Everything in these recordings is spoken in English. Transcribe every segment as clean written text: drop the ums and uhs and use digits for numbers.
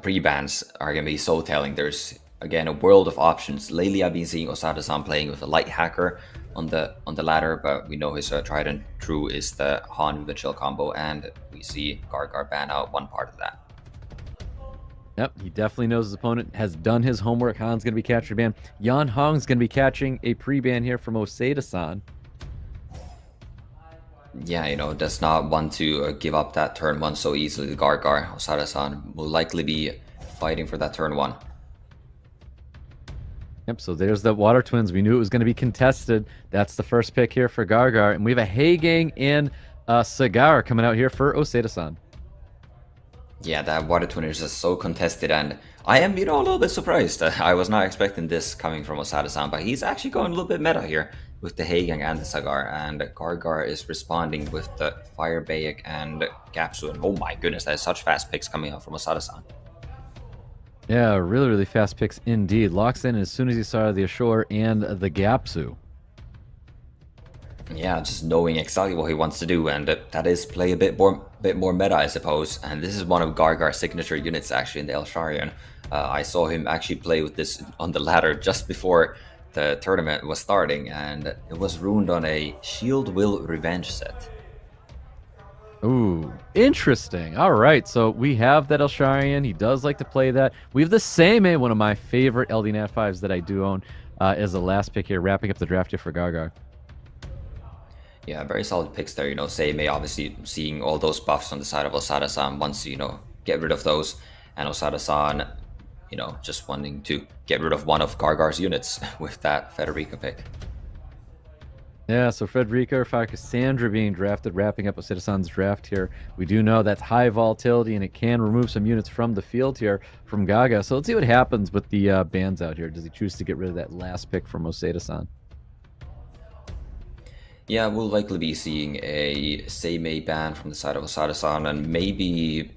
pre-bans are going to be so telling. There's again a world of options. Lately, I've been seeing OSADASAN playing with a light hacker on the ladder, but we know his tried and true is the Han with the chill combo, and we see GARRGAR ban out one part of that. Yep, he definitely knows his opponent has done his homework. Han's going to be catching a ban. Yan Hong's going to be catching a pre-ban here from OSADASAN. Yeah, does not want to give up that turn 1 so easily to GARRGAR. OSADASAN will likely be fighting for that turn 1. Yep, so there's the Water Twins. We knew it was going to be contested. That's the first pick here for GARRGAR. And we have a Heigang and Cigar coming out here for OSADASAN. Yeah, that Water Twin is just so contested, and I am, a little bit surprised. I was not expecting this coming from OSADASAN, but he's actually going a little bit meta here with the Heigang and the Cigar, and GARRGAR is responding with the Fire Bayek and Gapsu. And oh my goodness, that is such fast picks coming out from OSADASAN. Yeah, really, really fast picks indeed. Locks in as soon as he saw the Ashore and the Gapsu. Yeah, just knowing exactly what he wants to do, and that is play a bit more meta, I suppose. And this is one of GARRGAR's signature units, actually, in the Elsharion. I saw him actually play with this on the ladder just before the tournament was starting, and it was ruined on a Shield Will Revenge set. Ooh, interesting. All right, so we have that Elsharion. He does like to play that. We have the Seimei, one of my favorite LD Nat 5s that I do own, as the last pick here, wrapping up the draft here for GARRGAR. Yeah, very solid picks there. Seimei obviously seeing all those buffs on the side of OSADASAN wants to, get rid of those. And OSADASAN, just wanting to get rid of one of GARRGAR's units with that Federica pick. Yeah, so Frederica or Cassandra being drafted, wrapping up OSADASAN's draft here. We do know that's high volatility, and it can remove some units from the field here from Gaga. So let's see what happens with the bans out here. Does he choose to get rid of that last pick from OSADASAN? Yeah, we'll likely be seeing a Seimei ban from the side of OSADASAN, and maybe,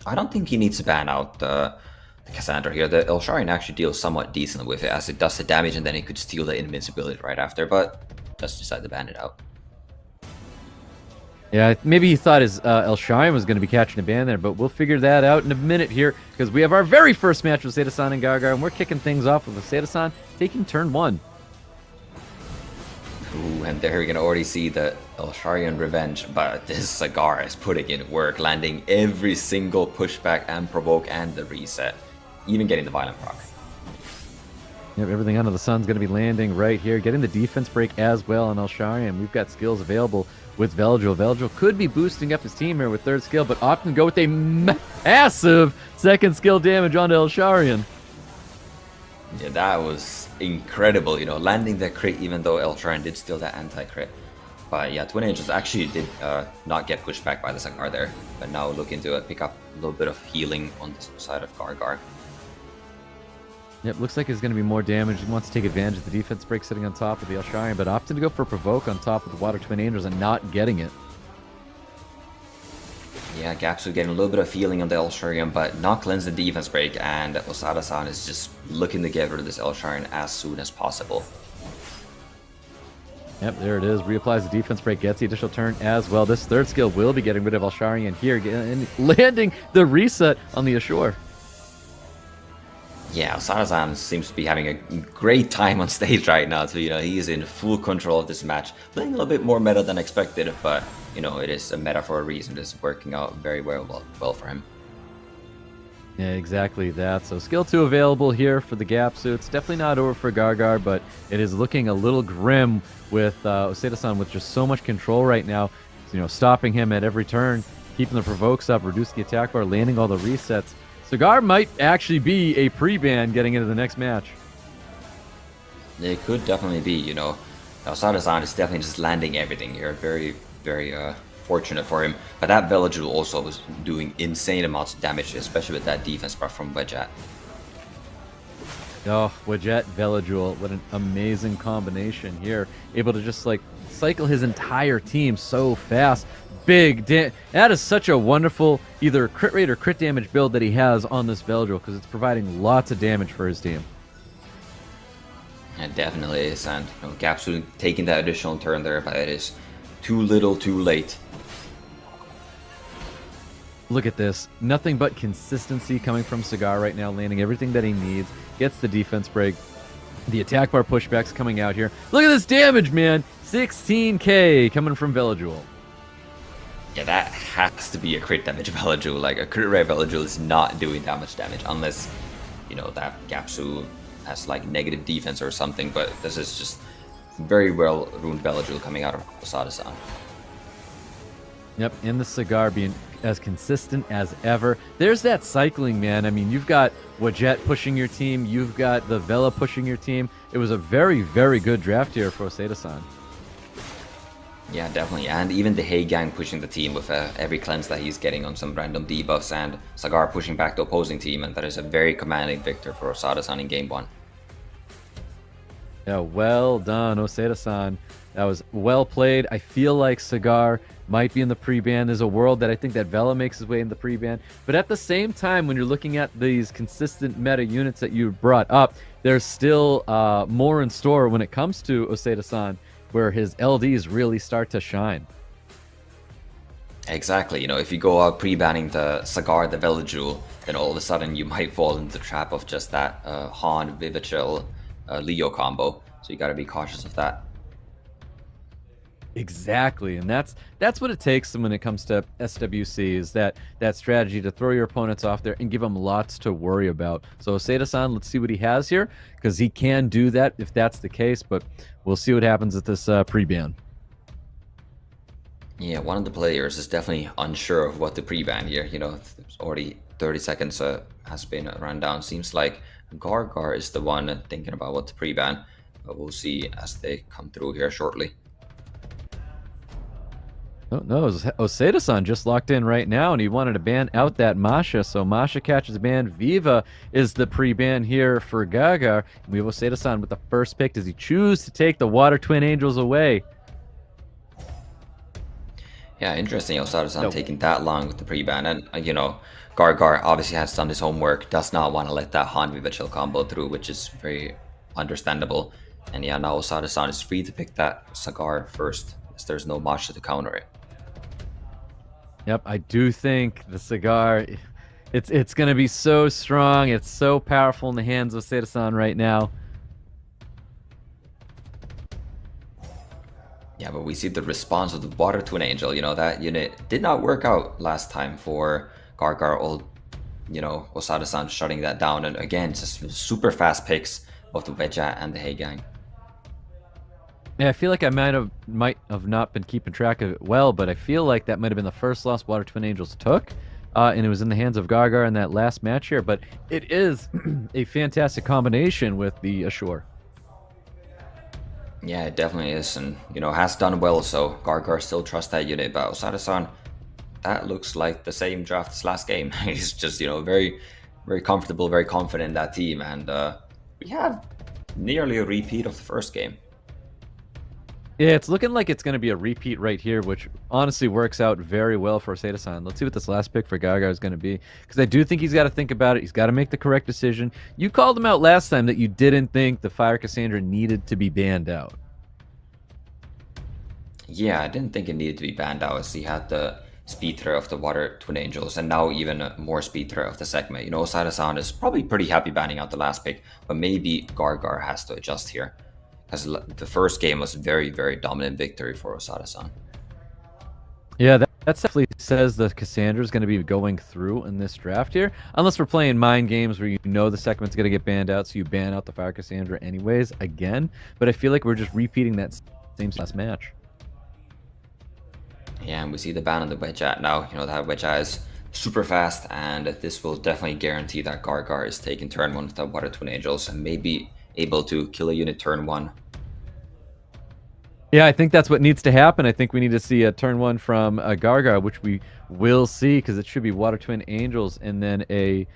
I don't think he needs to ban out the Cassandra here. The Elsharion actually deals somewhat decently with it, as it does the damage, and then he could steal the invincibility right after, but just decide to ban it out. Yeah, maybe he thought his Elsharion was going to be catching a ban there, but we'll figure that out in a minute here, because we have our very first match with OSADASAN and GARRGAR, and we're kicking things off with OSADASAN taking turn 1. Ooh, and there you're gonna already see the Elsharion Revenge, but this Cigar is putting in work, landing every single pushback and provoke and the reset, even getting the violent proc. Yep, everything under the sun's going to be landing right here, getting the defense break as well on Elsharion. We've got skills available with Veldril. Veldril could be boosting up his team here with third skill, but often go with a massive second skill damage onto Elsharion. Yeah, that was incredible, landing the crit even though Elsharion did steal that anti-crit. But yeah, Twin Angels actually did not get pushed back by the Cigar there, but now looking to pick up a little bit of healing on this side of GARRGAR. Yep, looks like it's going to be more damage. He wants to take advantage of the defense break sitting on top of the Elsharion, but opting to go for Provoke on top of the Water Twin Angels and not getting it. Yeah, Gapsu getting a little bit of healing on the Elsharion, but not cleanse the defense break, and OSADASAN is just looking to get rid of this Elsharion as soon as possible. Yep, there it is. Reapplies the defense break, gets the additional turn as well. This third skill will be getting rid of Elsharion here, and landing the reset on the Ashore. Yeah, OSADASAN seems to be having a great time on stage right now, too. He is in full control of this match, playing a little bit more meta than expected, but it is a meta for a reason. It's working out very well for him. Yeah, exactly that. So skill 2 available here for the Gapsu. It's definitely not over for GARRGAR, but it is looking a little grim with OSADASAN with just so much control right now. Stopping him at every turn, keeping the provokes up, reducing the attack bar, landing all the resets. Cigar might actually be a pre-ban getting into the next match. It could definitely be, OSADASAN is definitely just landing everything here. Very, very fortunate for him. But that Veldril also was doing insane amounts of damage, especially with that defense buff from Wedget. Oh, Wedget, Veldril, what an amazing combination here. Able to just cycle his entire team so fast. That is such a wonderful either crit rate or crit damage build that he has on this Veldril, because it's providing lots of damage for his team. It definitely is, and Gapsu taking that additional turn there, but it is too little too late. Look at this. Nothing but consistency coming from Cigar right now, landing everything that he needs, gets the defense break. The attack bar pushbacks coming out here. Look at this damage, man. 16k coming from Velajewel. Yeah, that has to be a crit damage Velajewel. Like, a crit rate Velajewel is not doing that much damage unless, you know, that Gapsu has like negative defense or something, but this is just very well runed Velajewel coming out of OSADASAN. Yep, and the Cigar being as consistent as ever. There's that cycling, man. I mean, you've got Wajet pushing your team. You've got the Vela pushing your team. It was a very, very good draft here for OSADASAN. Yeah, definitely. And even the Hay Gang pushing the team with every cleanse that he's getting on some random debuffs, and Cigar pushing back the opposing team, and that is a very commanding victor for OSADASAN in game 1. Yeah, well done, OSADASAN. That was well played. I feel like Cigar might be in the pre-ban. There's a world that I think that Vela makes his way in the pre-ban. But at the same time, when you're looking at these consistent meta units that you brought up, there's still more in store when it comes to OSADASAN, where his LDs really start to shine. Exactly. You know, if you go out pre-banning the Cigar, the Velajewel, then all of a sudden you might fall into the trap of just that Han, Vivichel, Leo combo. So you got to be cautious of that. Exactly, and that's what it takes when it comes to SWC, is that strategy to throw your opponents off there and give them lots to worry about. So OSADASAN, let's see what he has here, because he can do that if that's the case, but we'll see what happens at this pre-ban. Yeah, one of the players is definitely unsure of what to pre-ban here. You know, it's already 30 seconds has been run down. Seems like GARRGAR is the one thinking about what to pre-ban, but we'll see as they come through here shortly. Oh, no, OSADASAN just locked in right now, and he wanted to ban out that Masha, so Masha catches ban. Viva is the pre-ban here for GARRGAR. We have OSADASAN with the first pick. Does he choose to take the Water Twin Angels away? Yeah, interesting. OSADASAN taking that long with the pre-ban, and you know, GARRGAR obviously has done his homework, does not want to let that Han Vivichel combo through, which is very understandable. And yeah, now OSADASAN is free to pick that Cigar first, as there's no Masha to counter it. Yep, I do think the Cigar, it's going to be so strong. It's so powerful in the hands of OSADASAN right now. Yeah, but we see the response of the Water Twin Angel. You know, that unit did not work out last time for GARRGAR. You know, OSADASAN shutting that down. And again, just super fast picks of the Veja and the Hay Gang. Yeah, I feel like I might have not been keeping track of it well, but I feel like that might have been the first loss Water Twin Angels took, and it was in the hands of GARRGAR in that last match here. But it is a fantastic combination with the Ashore. Yeah, it definitely is, and you know, has done well. So GARRGAR still trusts that unit, but OSADASAN, that looks like the same draft as last game. He's just, you know, very, very comfortable, very confident in that team, and we have nearly a repeat of the first game. Yeah, it's looking like it's going to be a repeat right here, which honestly works out very well for OSADASAN. Let's see what this last pick for GARRGAR is going to be, because I do think he's got to think about it. He's got to make the correct decision. You called him out last time that you didn't think the Fire Cassandra needed to be banned out. Yeah, I didn't think it needed to be banned out, as he had the speed threat of the Water Twin Angels, and now even more speed threat of the Segment. You know, OSADASAN is probably pretty happy banning out the last pick, but maybe GARRGAR has to adjust here, because the first game was very, very dominant victory for OSADASAN. Yeah, that definitely says the Cassandra is going to be going through in this draft here, unless we're playing mind games where you know the Segment's going to get banned out, so you ban out the Fire Cassandra anyways again. But I feel like we're just repeating that same last match. Yeah, and we see the ban on the Wedgeat now. You know, that Wedgeat is super fast, and this will definitely guarantee that GARRGAR is taking turn 1 with the Water Twin Angels and maybe able to kill a unit turn 1. Yeah, I think that's what needs to happen. I think we need to see a turn 1 from GARRGAR, which we will see, because it should be Water Twin Angels and then a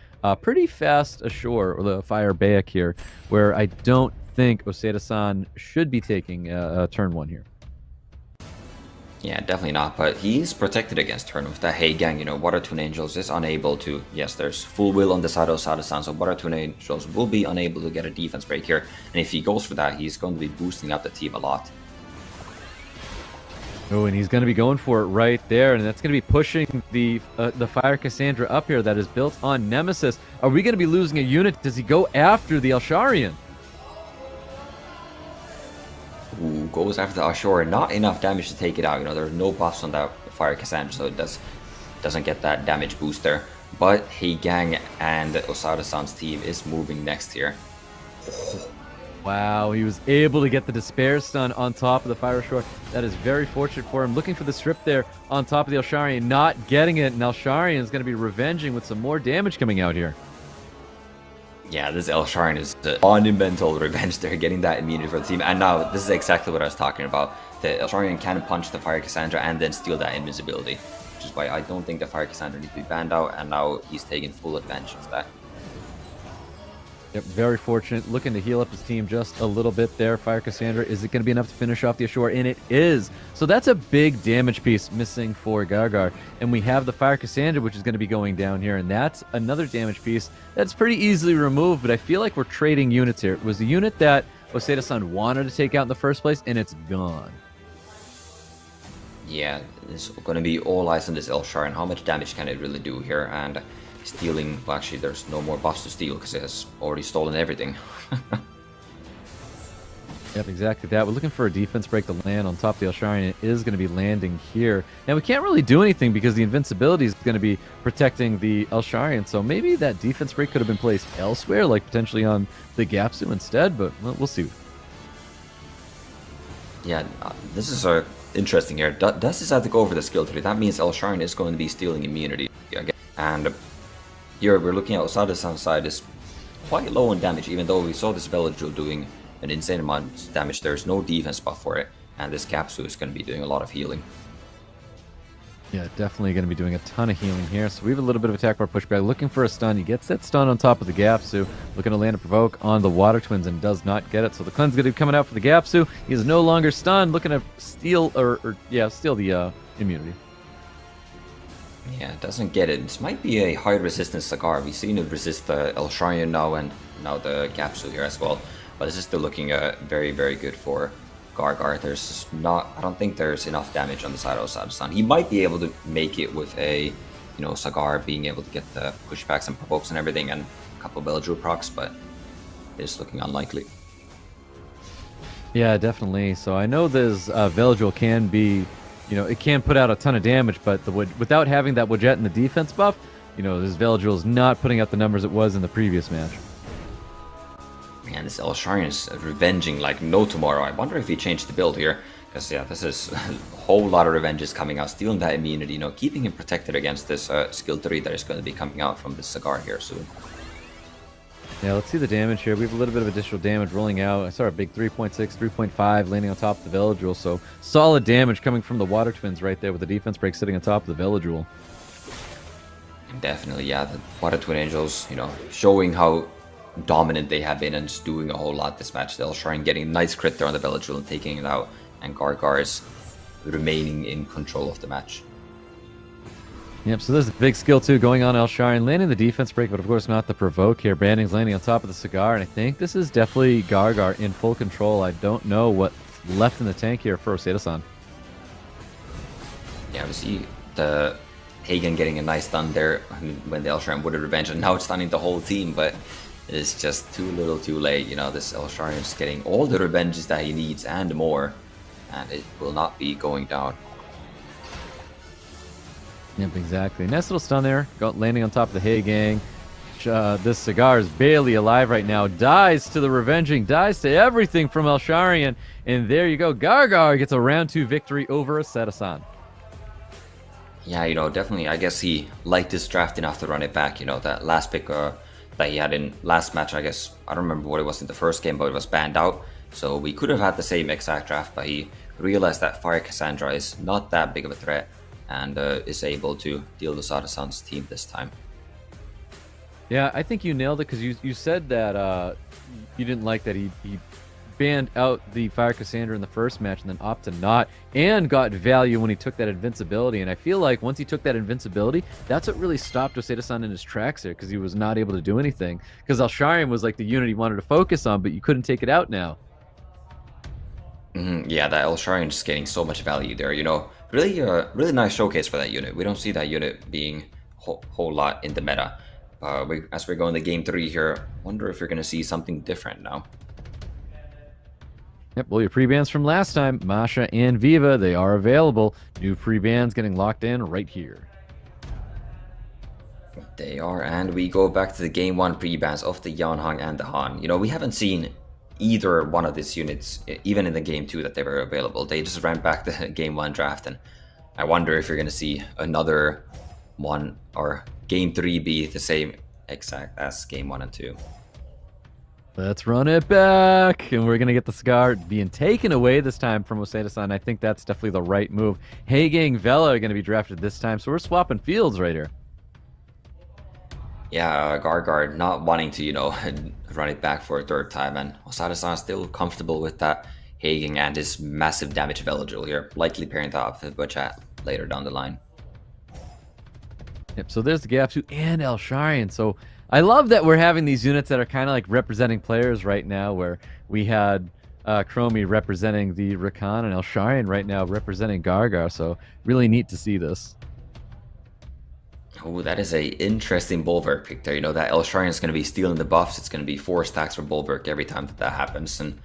pretty fast Ashore, or the Fire Baek here, where I don't think OSADASAN should be taking turn 1 here. Yeah, definitely not, but he's protected against turn with the Hay Gang. You know, Water Twin Angels is unable to, yes, there's full will on the side of OSADASAN, so Water Twin Angels will be unable to get a defense break here, and if he goes for that, he's going to be boosting up the team a lot. Oh, and he's going to be going for it right there, and that's going to be pushing the Fire Cassandra up here that is built on Nemesis. Are we going to be losing a unit? Does he go after the Elsharian? Ooh, goes after the Ashore. Not enough damage to take it out. You know, there's no buffs on that Fire Cassandra, so it doesn't get that damage boost there. But Heigang and OSADASAN's team is moving next here. Wow, he was able to get the Despair Stun on top of the Fire Shore. That is very fortunate for him. Looking for the strip there on top of the Elsharian, not getting it, and Elsharian is going to be revenging with some more damage coming out here. Yeah, this Elsharian is the monumental revenge there, getting that immunity for the team. And now, this is exactly what I was talking about. The Elsharian can punch the Fire Cassandra and then steal that invincibility, which is why I don't think the Fire Cassandra needs to be banned out, and now he's taking full advantage of that. Yep, very fortunate. Looking to heal up his team just a little bit there. Fire Cassandra, is it going to be enough to finish off the Ashore? And it is. So that's a big damage piece missing for GARRGARR. And we have the Fire Cassandra, which is going to be going down here. And that's another damage piece that's pretty easily removed. But I feel like we're trading units here. It was the unit that OSADASAN wanted to take out in the first place, and it's gone. Yeah, it's going to be all eyes on this Elsharian. How much damage can it really do here? And stealing, well, actually, there's no more buffs to steal because it has already stolen everything. Yep, exactly that. We're looking for a defense break to land on top of the Elsharian. It is going to be landing here. Now, we can't really do anything because the invincibility is going to be protecting the Elsharian. So maybe that defense break could have been placed elsewhere, like potentially on the Gapsu instead, but we'll see. Yeah, this is interesting here. Does this have to go over the skill tree? That means Elsharian is going to be stealing immunity again. And here we're looking at OSADASAN's side is quite low on damage, even though we saw this Veladril doing an insane amount of damage. There's no defense buff for it, and this Capsu is going to be doing a lot of healing. Yeah, definitely going to be doing a ton of healing here. So we have a little bit of attack bar pushback, looking for a stun. He gets that stun on top of the Gapsu, looking to land a provoke on the Water Twins and does not get it. So the cleanse going to be coming out for the Gapsu. He is no longer stunned, looking to steal steal the immunity. Yeah, doesn't get it. This might be a high resistance Cigar. We've seen it resist the Elsharian now and now the Gapsu here as well. But this is still looking very, very good for GARRGARR. There's just not, I don't think there's enough damage on the side of OSADASAN. He might be able to make it with a, Cigar being able to get the pushbacks and provokes and everything and a couple of Beldrew procs, but it's looking unlikely. Yeah, definitely. So I know this Veladril can be, it can put out a ton of damage, but without having that Wadjet and the defense buff, this Veladril is not putting out the numbers it was in the previous match. Man, this Elsharian is revenging like no tomorrow. I wonder if he changed the build here, because yeah, this is a whole lot of revenges coming out, stealing that immunity, keeping him protected against this skill 3 that is going to be coming out from this Cigar here soon. Yeah, let's see the damage here. We have a little bit of additional damage rolling out. I saw a big 3.6, 3.5 landing on top of the Veladril. So solid damage coming from the Water Twins right there with the defense break sitting on top of the Veladril. Definitely, yeah. The Water Twin Angels, showing how dominant they have been and just doing a whole lot this match. The Elsharian getting a nice crit there on the Veladril and taking it out. And GARRGARR is remaining in control of the match. Yep, so there's a big skill 2 going on Elsharian, landing the defense break, but of course not the provoke here. Branding's landing on top of the Cigar, and I think this is definitely GARRGARR in full control. I don't know what's left in the tank here for OSADASAN. Yeah, we see the Hagen getting a nice stun there when the Elsharian would have revenge, and now it's stunning the whole team, but it's just too little too late. This Elsharian is getting all the revenges that he needs and more, and it will not be going down. Yep, exactly. Nice little stun there, landing on top of the Hey Gang. This Cigar is barely alive right now. Dies to the revenging, dies to everything from Elsharian. And there you go. GARRGARR gets a round 2 victory over OSADASAN. Yeah, definitely. I guess he liked his draft enough to run it back. That last pick that he had in last match, I guess, I don't remember what it was in the first game, but it was banned out. So we could have had the same exact draft, but he realized that Fire Cassandra is not that big of a threat and is able to deal with OSADASAN's team this time. Yeah, I think you nailed it because you said that you didn't like that he banned out the Fire Cassandra in the first match and then opted to not, and got value when he took that invincibility. And I feel like once he took that invincibility, that's what really stopped OSADASAN in his tracks there, because he was not able to do anything. Because Elsharian was like the unit he wanted to focus on, but you couldn't take it out now. Yeah, that Elsharian just getting so much value there. Really, really nice showcase for that unit. We don't see that unit being whole lot in the meta. As we're going to game 3 here, wonder if you're going to see something different now. Yep, well, your pre-bans from last time, Masha and Viva, they are available. New pre-bans getting locked in right here. They are, and we go back to the game 1 pre-bans of the Yanhang and the Han. We haven't seen either one of these units, even in the game 2 that they were available. They just ran back the game 1 draft, and I wonder if you're going to see another one or game 3 be the same exact as game 1 and 2. Let's run it back, and we're going to get the cigar being taken away this time from OSADASAN. I think that's definitely the right move. Hagang, Vela are going to be drafted this time, so we're swapping fields right here. Yeah, GARRGARR not wanting to, run it back for a third time, and OSADASAN still comfortable with that Hagang and his massive damage Veligil here, likely pairing that up with Butchat later down the line. Yep, so there's the Gapsu and Elsharian. So I love that we're having these units that are kind of like representing players right now, where we had Chromie representing the Rakan and Elsharian right now representing GARRGAR. So really neat to see this. Oh, that is a interesting Bulwark pick there. That Elsharian is going to be stealing the buffs. It's going to be 4 stacks for Bulwark every time that happens. And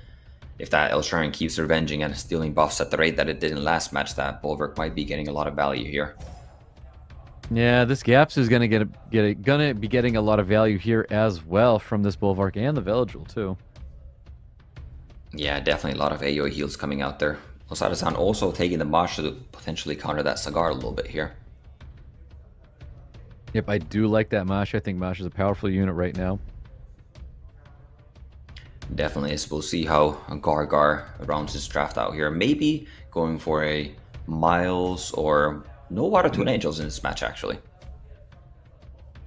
if that Elsharian keeps revenging and stealing buffs at the rate that it did in last match, that Bulwark might be getting a lot of value here. Yeah, this Gaps is gonna gonna be getting a lot of value here as well from this Bulwark and the Veligil too. Yeah, definitely a lot of AoE heals coming out there. OSADASAN also taking the Masha to potentially counter that Cigar a little bit here. Yep, I do like that Masha. I think Masha's a powerful unit right now. Definitely is. We'll see how GARRGAR rounds his draft out here. Maybe going for a Miles or no Water Twin Angels in this match, actually.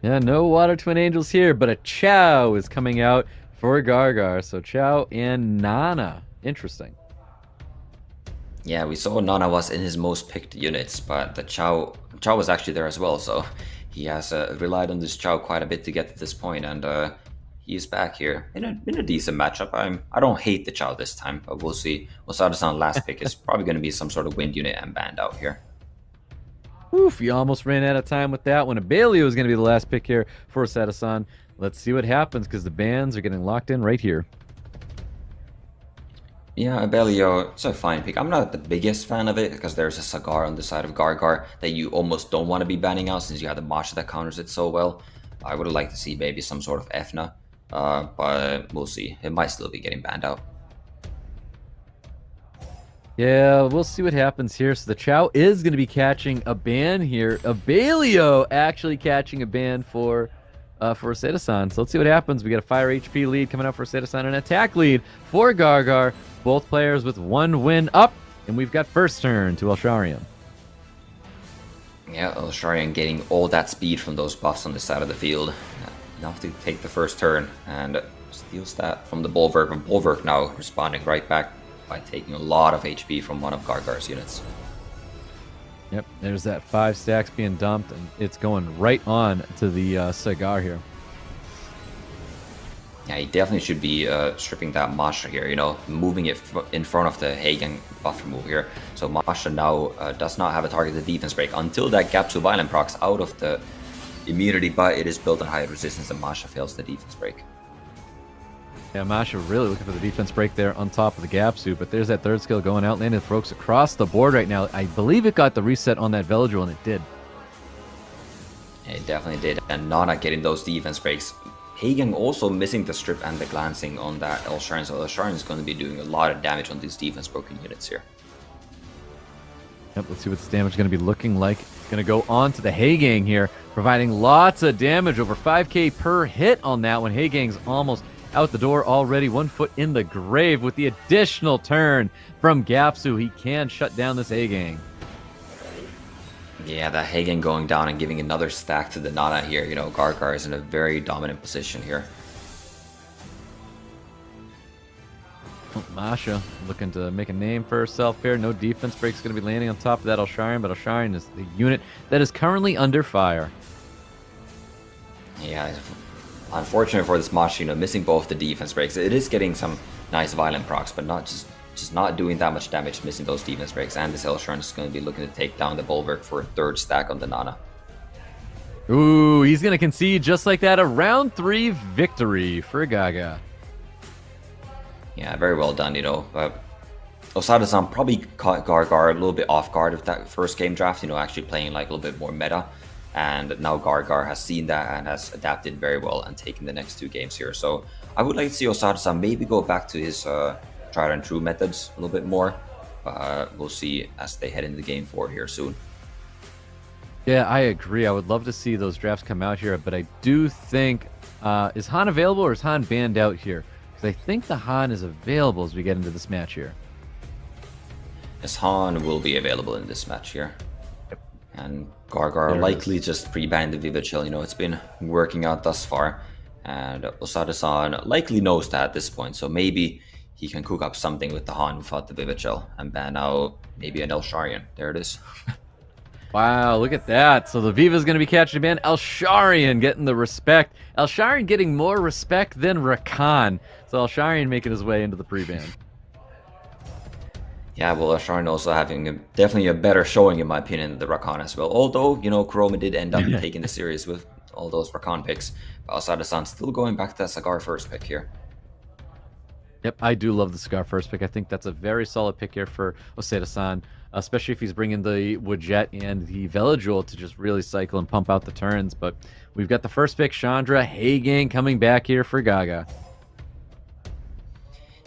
Yeah, no Water Twin Angels here, but a Chow is coming out for GARRGAR. So Chow and Nana. Interesting. Yeah, we saw Nana was in his most picked units, but the Chow was actually there as well, so he has relied on this Chow quite a bit to get to this point, and he is back here in a decent matchup. I don't hate the Chow this time, but we'll see. OSADASAN last pick is probably going to be some sort of wind unit and band out here. Oof, you almost ran out of time with that one. Abelio is going to be the last pick here for OSADASAN. Let's see what happens, because the bands are getting locked in right here. Yeah, Abelio, it's a fine pick. I'm not the biggest fan of it, because there's a Cigar on the side of GARRGAR that you almost don't want to be banning out, since you have the Masha that counters it so well. I would have liked to see maybe some sort of Efna, but we'll see. It might still be getting banned out. Yeah, we'll see what happens here. So the Chow is going to be catching a ban here. Abelio actually catching a ban for OSADASAN. So let's see what happens. We got a fire HP lead coming out for OSADASAN, an attack lead for GARRGAR. Both players with 1 win up, and we've got first turn to Elsharian. Yeah, Elsharian getting all that speed from those buffs on the side of the field. Enough to take the first turn, and steals that from the Bulwark. And Bulwark now responding right back by taking a lot of HP from one of GARRGAR's units. Yep, there's that 5 stacks being dumped, and it's going right on to the Cigar here. Yeah, he definitely should be stripping that Masha here, moving it in front of the Hagen buff removal here. So Masha now does not have a targeted defense break until that Gapsu Violent procs out of the immunity, but it is built on high resistance, and Masha fails the defense break. Yeah, Masha really looking for the defense break there on top of the Gapsu, but there's that third skill going out, landing Throaks across the board right now. I believe it got the reset on that Veligil, and it did. Yeah, it definitely did, and Nana getting those defense breaks. Hagen also missing the strip and the glancing on that Elsharian, so Elsharian is going to be doing a lot of damage on these defense broken units here. Yep, let's see what this damage is going to be looking like. It's going to go on to the Hagang here, providing lots of damage, over 5k per hit on that one. Hagang's almost out the door already, 1 foot in the grave. With the additional turn from Gapsu, he can shut down this Hagang. Yeah, that Hagen going down and giving another stack to the Nana here. GARRGAR is in a very dominant position here. Oh, Masha looking to make a name for herself here. No defense break's going to be landing on top of that Elsharian, but Elsharian is the unit that is currently under fire. Yeah, unfortunate for this Masha, missing both the defense breaks. It is getting some nice violent procs, but not just just not doing that much damage, missing those defense breaks. And this Elsharn is going to be looking to take down the Bulwark for a third stack on the Nana. Ooh, he's going to concede just like that. A round 3 victory for Gaga. Yeah, very well done, you know. OSADASAN probably caught GARGAR a little bit off guard with that first game draft, you know, actually playing like a little bit more meta. And now GARGAR has seen that and has adapted very well and taken the next 2 games here. So I would like to see OSADASAN maybe go back to his tried and true methods a little bit more. We'll see as they head into game 4 here soon. Yeah, I agree. I would love to see those drafts come out here, but I do think, is Han available or is Han banned out here? Because I think the Han is available as we get into this match here. As Han will be available in this match here. And GARGAR likely just pre-banned the Vivid Shell. You know, it's been working out thus far. And OSADASAN likely knows that at this point. So maybe he can cook up something with the Han without the Vivid Shell and ban out maybe an Elsharian. There it is. Wow, look at that. So the Viva's going to be catching a ban. Elsharian getting the respect. Elsharian getting more respect than Rakan. So Elsharian making his way into the pre-ban. Yeah, well, Elsharian also having definitely a better showing, in my opinion, than the Rakan as well. Although, you know, Chroma did end up taking the series with all those Rakan picks. But OSADASAN still going back to that Cigar first pick here. Yep, I do love the Cigar first pick. I think that's a very solid pick here for OSADASAN, especially if he's bringing the Widget and the Veladrul to just really cycle and pump out the turns. But we've got the first pick, Chandra Hagen, coming back here for Gaga.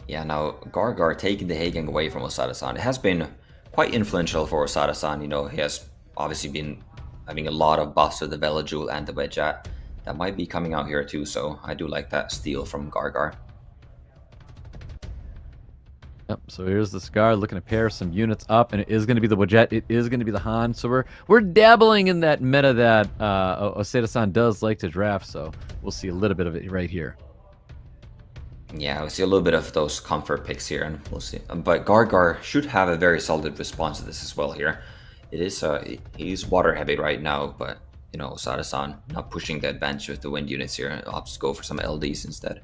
Yeah, now GARGAR taking the Hagen away from OSADASAN. It has been quite influential for OSADASAN. You know, he has obviously been having a lot of buffs with the Veladrul and the Widget. That might be coming out here too, so I do like that steal from GARGAR. Yep, so here's the Scar looking to pair some units up, and it is going to be the Widget, it is going to be the Han, so we're dabbling in that meta that OSADASAN does like to draft, so we'll see a little bit of it right here. Yeah, we'll see a little bit of those comfort picks here, and we'll see. But GARGAR should have a very solid response to this as well here. It is, he's water heavy right now, but, you know, OSADASAN not pushing the advantage with the wind units here. I'll just go for some LDs instead.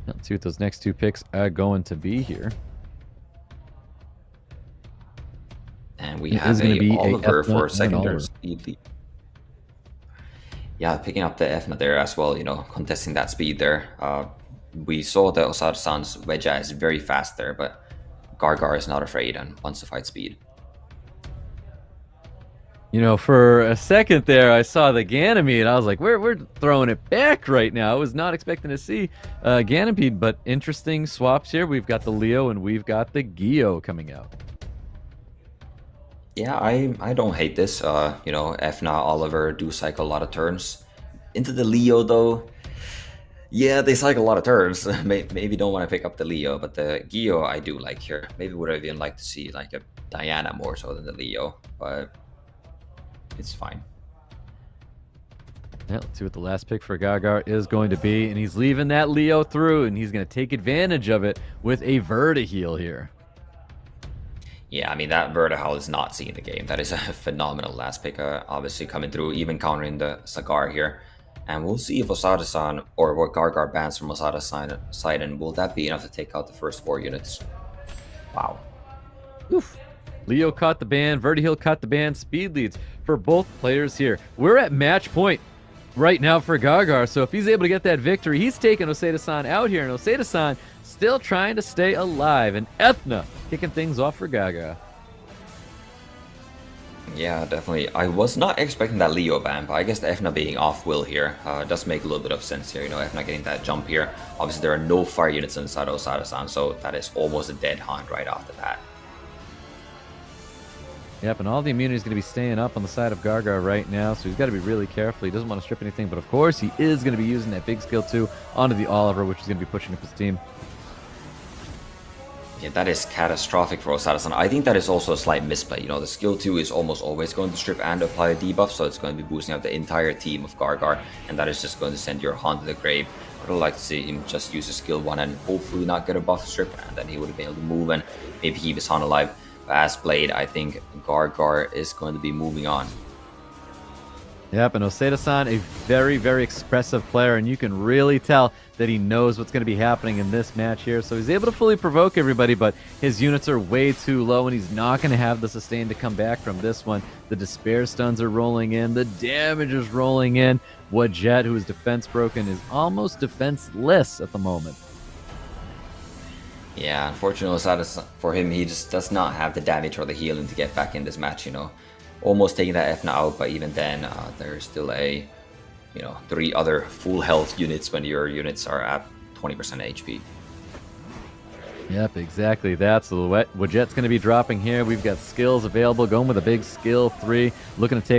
Let's see what those next 2 picks are going to be here. And we have a Oliver for secondary speed lead. Yeah, picking up the Efna there as well, you know, contesting that speed there. We saw that OSADASAN's Wedja is very fast there, but GARGAR is not afraid and wants to fight speed. You know, for a second there, I saw the Ganymede. I was like, we're throwing it back right now. I was not expecting to see Ganymede, but interesting swaps here. We've got the Leo and we've got the Gio coming out. Yeah, I don't hate this. You know, Efna, Oliver do cycle a lot of turns. Into the Leo, though, yeah, they cycle a lot of turns. Maybe don't want to pick up the Leo, but the Gio I do like here. Maybe would have even liked to see like a Diana more so than the Leo, but it's fine. Yeah, let's see what the last pick for GARGAR is going to be, and he's leaving that Leo through, and he's going to take advantage of it with a Vertiheel here. Yeah, I mean, that Vertiheel is not seeing the game. That is a phenomenal last pick, obviously coming through, even countering the Cigar here. And we'll see if OSADASAN, or what GARGAR bans from OSADASAN side, and will that be enough to take out the first 4 units? Wow. Oof. Leo caught the ban, Vertiheel caught the ban, speed leads for both players here. We're at match point right now for GARGAR, so if he's able to get that victory, he's taking OSADASAN out here, and OSADASAN still trying to stay alive, and Ethna kicking things off for Gaga. Yeah, definitely. I was not expecting that Leo ban, but I guess the Efna being off will here does make a little bit of sense here. You know, Efna getting that jump here. Obviously, there are no fire units inside OSADASAN, so that is almost a dead hunt right off the bat. Yep, and all the immunity is going to be staying up on the side of GARGAR right now, so he's got to be really careful. He doesn't want to strip anything, but of course, he is going to be using that big skill 2 onto the Oliver, which is going to be pushing up his team. Yeah, that is catastrophic for OSADASAN. I think that is also a slight misplay. You know, the skill 2 is almost always going to strip and apply a debuff, so it's going to be boosting up the entire team of GARGAR, and that is just going to send your Han to the grave. I would like to see him just use a skill 1 and hopefully not get a buff strip, and then he would have been able to move and maybe keep his Han alive. But as played, I think GARGAR is going to be moving on. Yep, and OSADASAN, a very, very expressive player, and you can really tell that he knows what's going to be happening in this match here. So he's able to fully provoke everybody, but his units are way too low, and he's not going to have the sustain to come back from this one. The Despair stuns are rolling in. The damage is rolling in. Wadjet, who is defense broken, is almost defenseless at the moment. Yeah, unfortunately, for him, he just does not have the damage or the healing to get back in this match, you know. Almost taking that F out, but even then, there's still a, 3 other full health units when your units are at 20% HP. Yep, exactly that. So Wadjet's going to be dropping here. We've got skills available, going with a big skill 3, looking to take